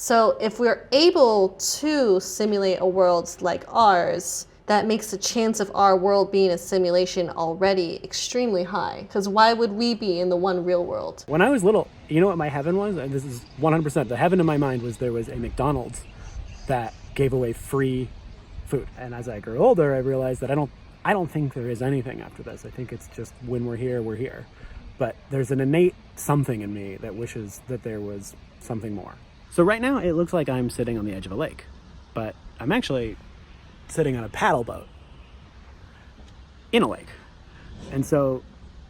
So if we're able to simulate a world like ours, that makes the chance of our world being a simulation already extremely high. Because why would we be in the one real world? When I was little, you know what my heaven was? And this is 100%. The heaven in my mind was there was a McDonald's that gave away free food. And as I grew older, I realized that I don't think there is anything after this. I think it's just when we're here, we're here. But there's an innate something in me that wishes that there was something more. So right now it looks like I'm sitting on the edge of a lake, but I'm actually sitting on a paddle boat in a lake. And so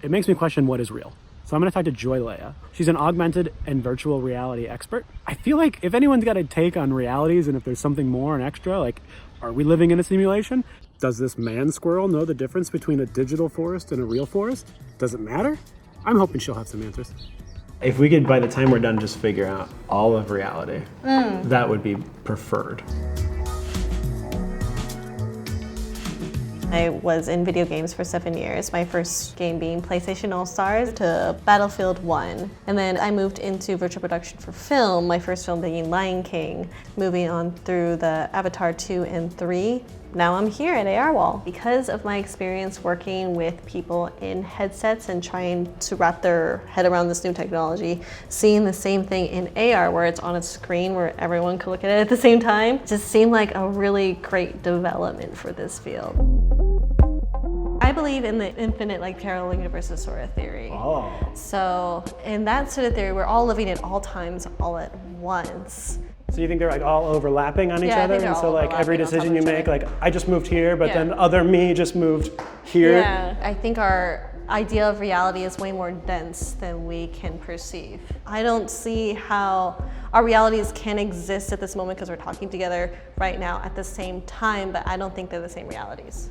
it makes me question what is real. So I'm gonna talk to Joy Leia. She's an augmented and virtual reality expert. I feel like if anyone's got a take on realities and if there's something more and extra, like, are we living in a simulation? Does this man squirrel know the difference between a digital forest and a real forest? Does it matter? I'm hoping she'll have some answers. If we could, by the time we're done, just figure out all of reality, that would be preferred. I was in video games for 7 years, my first game being PlayStation All-Stars to Battlefield 1. And then I moved into virtual production for film, my first film being Lion King, moving on through the Avatar 2 and 3. Now I'm here at AR Wall. Because of my experience working with people in headsets and trying to wrap their head around this new technology, seeing the same thing in AR where it's on a screen where everyone can look at it at the same time, just seemed like a really great development for this field. I believe in the infinite, like, parallel universes sort of theory. Oh. So in that sort of theory, we're all living at all times, all at once. So you think they're like all overlapping on each Yeah, I other? think they're And so all like every overlapping on decision top you of each make, other. like I just moved here, but Yeah. then other me just moved here. Yeah, I think our idea of reality is way more dense than we can perceive. I don't see how our realities can exist at this moment because we're talking together right now at the same time, but I don't think they're the same realities.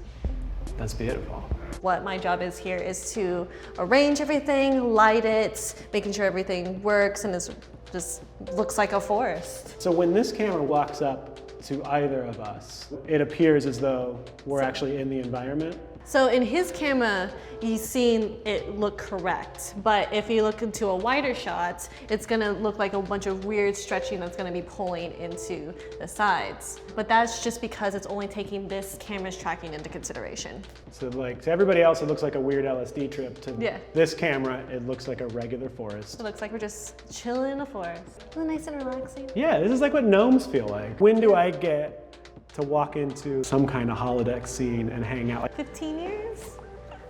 That's beautiful. What my job is here is to arrange everything, light it, making sure everything works and just looks like a forest. So when this camera walks up to either of us, it appears as though we're actually in the environment. So in his camera, he's seeing it look correct. But if you look into a wider shot, it's gonna look like a bunch of weird stretching that's gonna be pulling into the sides. But that's just because it's only taking this camera's tracking into consideration. So like to everybody else, it looks like a weird LSD trip. To Yeah. this camera, it looks like a regular forest. It looks like we're just chilling in a forest. Isn't it nice and relaxing? Yeah, this is like what gnomes feel like. When do I get to walk into some kind of holodeck scene and hang out? 15 years?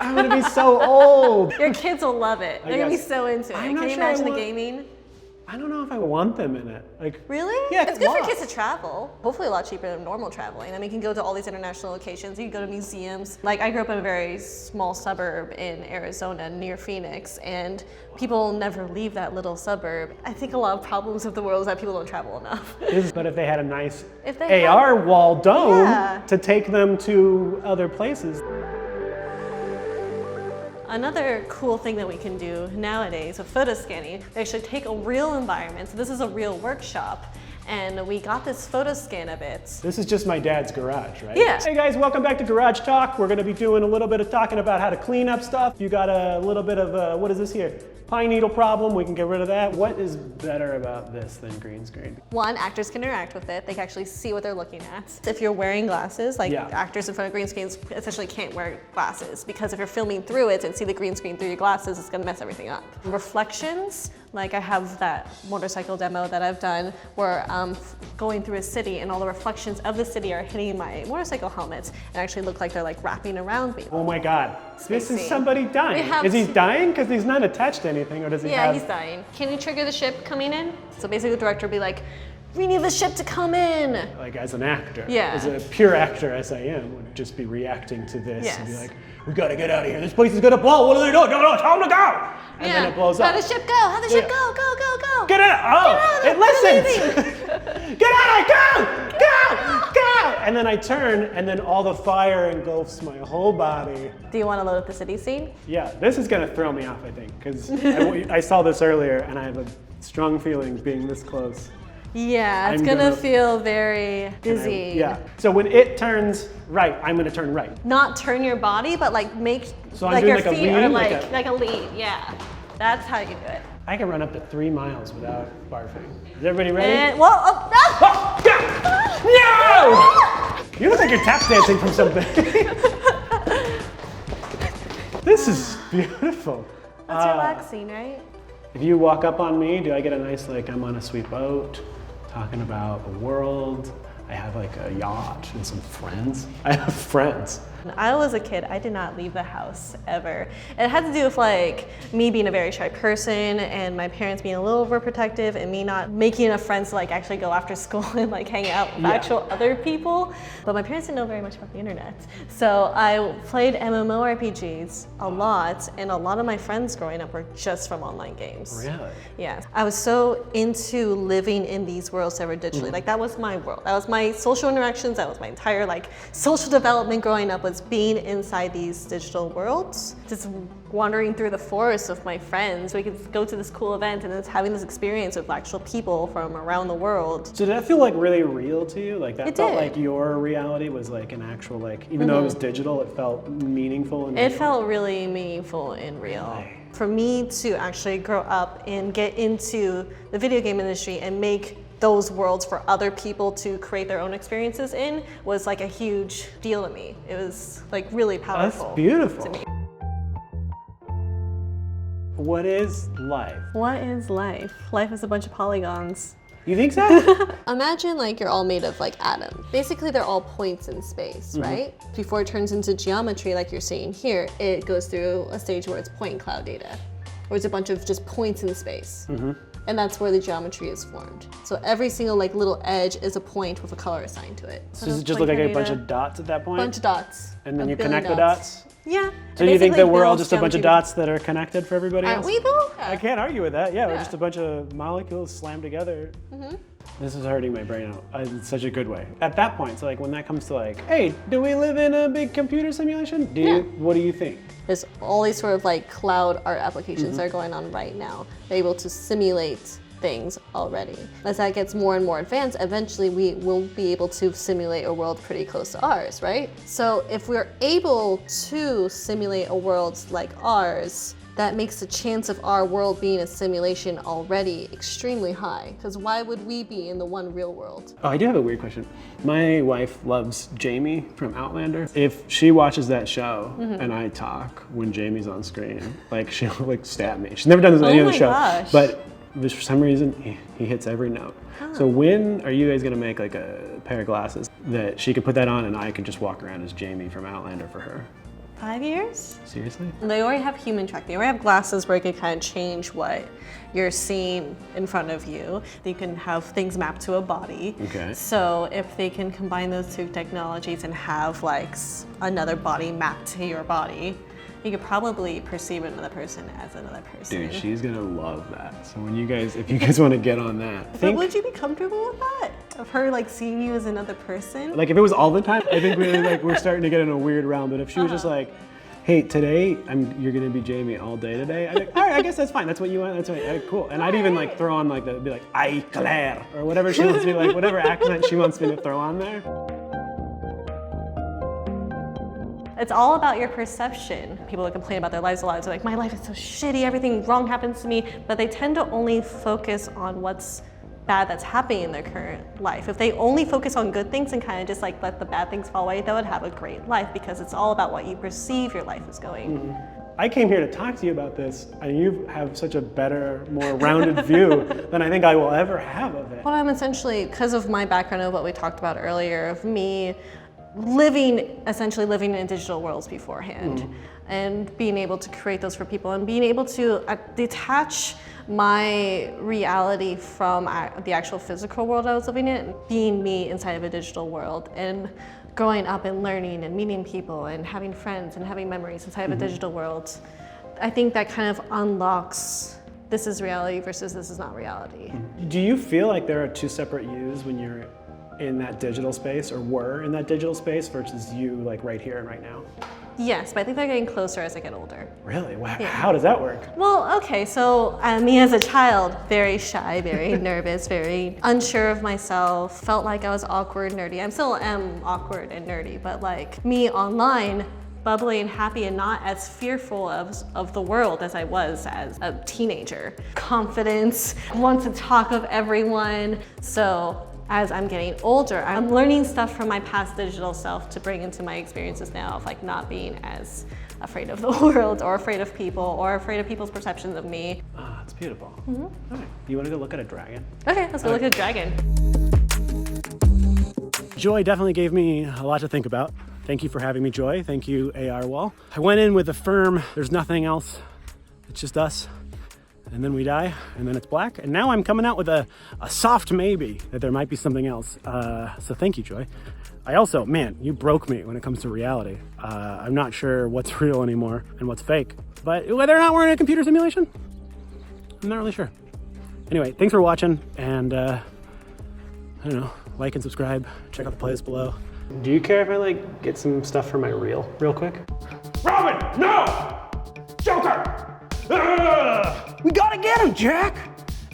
I'm gonna be so old. Your kids will love it. They're gonna be guess. so into it. I'm Can not you sure I imagine the want- gaming? I don't know if I want them in it. Like, Really? Yeah, It's good for lots. kids to travel. Hopefully a lot cheaper than normal traveling. I mean, you can go to all these international locations. You can go to museums. Like, I grew up in a very small suburb in Arizona near Phoenix, and people never leave that little suburb. I think a lot of problems of the world is that people don't travel enough. But if they had a nice If they AR wall dome Yeah. to take them to other places. Another cool thing that we can do nowadays with photo scanning, they actually take a real environment. So this is a real workshop, and we got this photo scan of it. This is just my dad's garage, right? Yeah. Hey guys, welcome back to Garage Talk. We're gonna be doing a little bit of talking about how to clean up stuff. You got a little bit of, what is this here? Pine needle problem, we can get rid of that. What is better about this than green screen? One, actors can interact with it. They can actually see what they're looking at. If you're wearing glasses, like Yeah. actors in front of green screens essentially can't wear glasses because if you're filming through it and see the green screen through your glasses, it's gonna mess everything up. Reflections, like I have that motorcycle demo that I've done where I'm going through a city and all the reflections of the city are hitting my motorcycle helmets and actually look like they're like wrapping around me. Oh my God, this is Spacey. somebody dying. We have Is he to- dying? Because he's not attached to anything, or does he Yeah, have? he's dying. Can you trigger the ship coming in? So basically the director will be like, we need the ship to come in. Like as an actor, Yeah. as a pure actor as I am, would just be reacting to this and be Yes. like, we gotta get out of here. This place is gonna blow. What are they doing? No, tell them to go. And then it blows up. How'd the ship go? How'd the ship Yeah. go? Go, go, go. Get out! Oh, Get it out of there. listens! Get out! Go! Go! Go! And then I turn, and then all the fire engulfs my whole body. Do you want to load up the city scene? Yeah, this is gonna throw me off, I think, because I saw this earlier, and I have a strong feeling being this close. Yeah, it's I'm gonna gonna- feel very dizzy. Yeah. So when it turns right, I'm gonna turn right. Not turn your body, but like make So I'm like doing your like a feet are lean, like a lean. Yeah, that's how you do it. I can run up to 3 miles without barfing. Is everybody ready? And, well, oh, No! You look like you're tap dancing from something. This is beautiful. that's relaxing, right? If you walk up on me, do I get a nice, like, I'm on a sweet boat, talking about the world. I have like a yacht and some friends. I have friends. When I was a kid, I did not leave the house ever. And it had to do with like me being a very shy person and my parents being a little overprotective and me not making enough friends to like actually go after school and like hang out with actual other people. But my parents didn't know very much about the internet. So I played MMORPGs a lot, and a lot of my friends growing up were just from online games. Really? Yeah. I was so into living in these worlds that were digitally. Like that was my world. That was my social interactions. That was my entire like social development growing up, was being inside these digital worlds. Just wandering through the forest with my friends. We could go to this cool event and just having this experience with actual people from around the world. So did that feel like really real to you? Like that It felt did. like your reality was like an actual, like, even though it was digital, it felt meaningful and It real? felt really meaningful and real. Really? For me to actually grow up and get into the video game industry and make those worlds for other people to create their own experiences in was like a huge deal to me. It was like really powerful. That's beautiful. To me. What is life? What is life? Life is a bunch of polygons. You think so? Imagine like you're all made of like atoms. Basically they're all points in space, right? Before it turns into geometry like you're seeing here, it goes through a stage where it's point cloud data, where it's a bunch of just points in space. And that's where the geometry is formed. So every single like little edge is a point with a color assigned to it. So does it just look like a bunch of dots at that point? Bunch of dots. And then A you billion connect the dots? Yeah. So you think Basically that we're all builds just a bunch of geometry. dots that are connected for everybody Aren't else? we though? I can't argue with that. Yeah, we're Yeah. just a bunch of molecules slammed together. This is hurting my brain out in such a good way. At that point, so like when that comes to like, hey, do we live in a big computer simulation? What do you think? There's all these sort of like cloud art applications that are going on right now. They're able to simulate things already. As that gets more and more advanced, eventually we will be able to simulate a world pretty close to ours, right? So if we're able to simulate a world like ours, that makes the chance of our world being a simulation already extremely high. Because why would we be in the one real world? Oh, I do have a weird question. My wife loves Jamie from Outlander. If she watches that show and I talk when Jamie's on screen, like she'll like stab me. She's never done this on any other show. Gosh. But for some reason, he hits every note. So when are you guys gonna make like a pair of glasses that she could put that on and I could just walk around as Jamie from Outlander for her? 5 years? Seriously? They already have human track. They already have glasses where you can kind of change what you're seeing in front of you. You can have things mapped to a body. Okay. So if they can combine those two technologies and have like another body mapped to your body, you could probably perceive another person as another person. Dude, she's gonna love that. So when you guys, if you guys want to get on that, But would you be comfortable with that? Of her like seeing you as another person? like if it was all the time, I think we're starting to get in a weird realm. But if she was just like, hey, today you're gonna be Jamie all day today, I'd be like, all right, I guess that's fine. That's what you want. That's right. All right, cool. And I'd even like throw on like be like, ay Claire, or whatever she wants me like, whatever accent she wants me to throw on there. It's all about your perception. People that complain about their lives a lot, they're like, my life is so shitty, everything wrong happens to me, but they tend to only focus on what's bad that's happening in their current life. If they only focus on good things and kind of just like let the bad things fall away, they would have a great life because it's all about what you perceive your life is going. I came here to talk to you about this, and you have such a better, more rounded view than I think I will ever have of it. Well, I'm essentially, because of my background of what we talked about earlier, of me essentially living in digital worlds beforehand and being able to create those for people and being able to detach my reality from the actual physical world I was living in, being me inside of a digital world and growing up and learning and meeting people and having friends and having memories inside of a digital world. I think that kind of unlocks this is reality versus this is not reality. Do you feel like there are two separate yous when you're in that digital space, or were in that digital space, versus you like right here and right now? Yes, but I think they're getting closer as I get older. Really? Wow. How does that work? Well, okay, so me as a child, very shy, very nervous, very unsure of myself, felt like I was awkward, nerdy. I still am awkward and nerdy, but like me online, bubbly and happy and not as fearful of the world as I was as a teenager. Confidence, want to talk of everyone. So as I'm getting older, I'm learning stuff from my past digital self to bring into my experiences now of like not being as afraid of the world or afraid of people or afraid of people's perceptions of me. Ah, it's beautiful. All right, do you want to go look at a dragon? Okay, let's go look at a dragon. Joy definitely gave me a lot to think about. Thank you for having me, Joy. Thank you, AR Wall. I went in with a firm, there's nothing else. It's just us. And then we die, and then it's black. And now I'm coming out with a soft maybe that there might be something else. So thank you, Joy. I also, man, you broke me when it comes to reality. I'm not sure what's real anymore and what's fake. But whether or not we're in a computer simulation, I'm not really sure. Anyway, thanks for watching, and I don't know, like and subscribe. Check out the playlist below. Do you care if I like get some stuff for my reel real quick? Robin, no! Joker! Ugh! We gotta get him, Jack!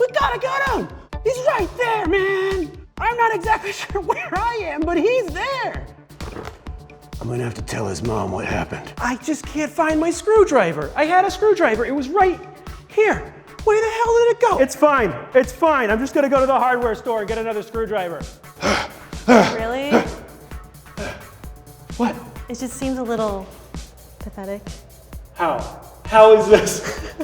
We gotta get him! He's right there, man! I'm not exactly sure where I am, but he's there! I'm gonna have to tell his mom what happened. I just can't find my screwdriver. I had a screwdriver, it was right here. Where the hell did it go? It's fine. I'm just gonna go to the hardware store and get another screwdriver. Really? What? It just seems a little pathetic. How? How is this?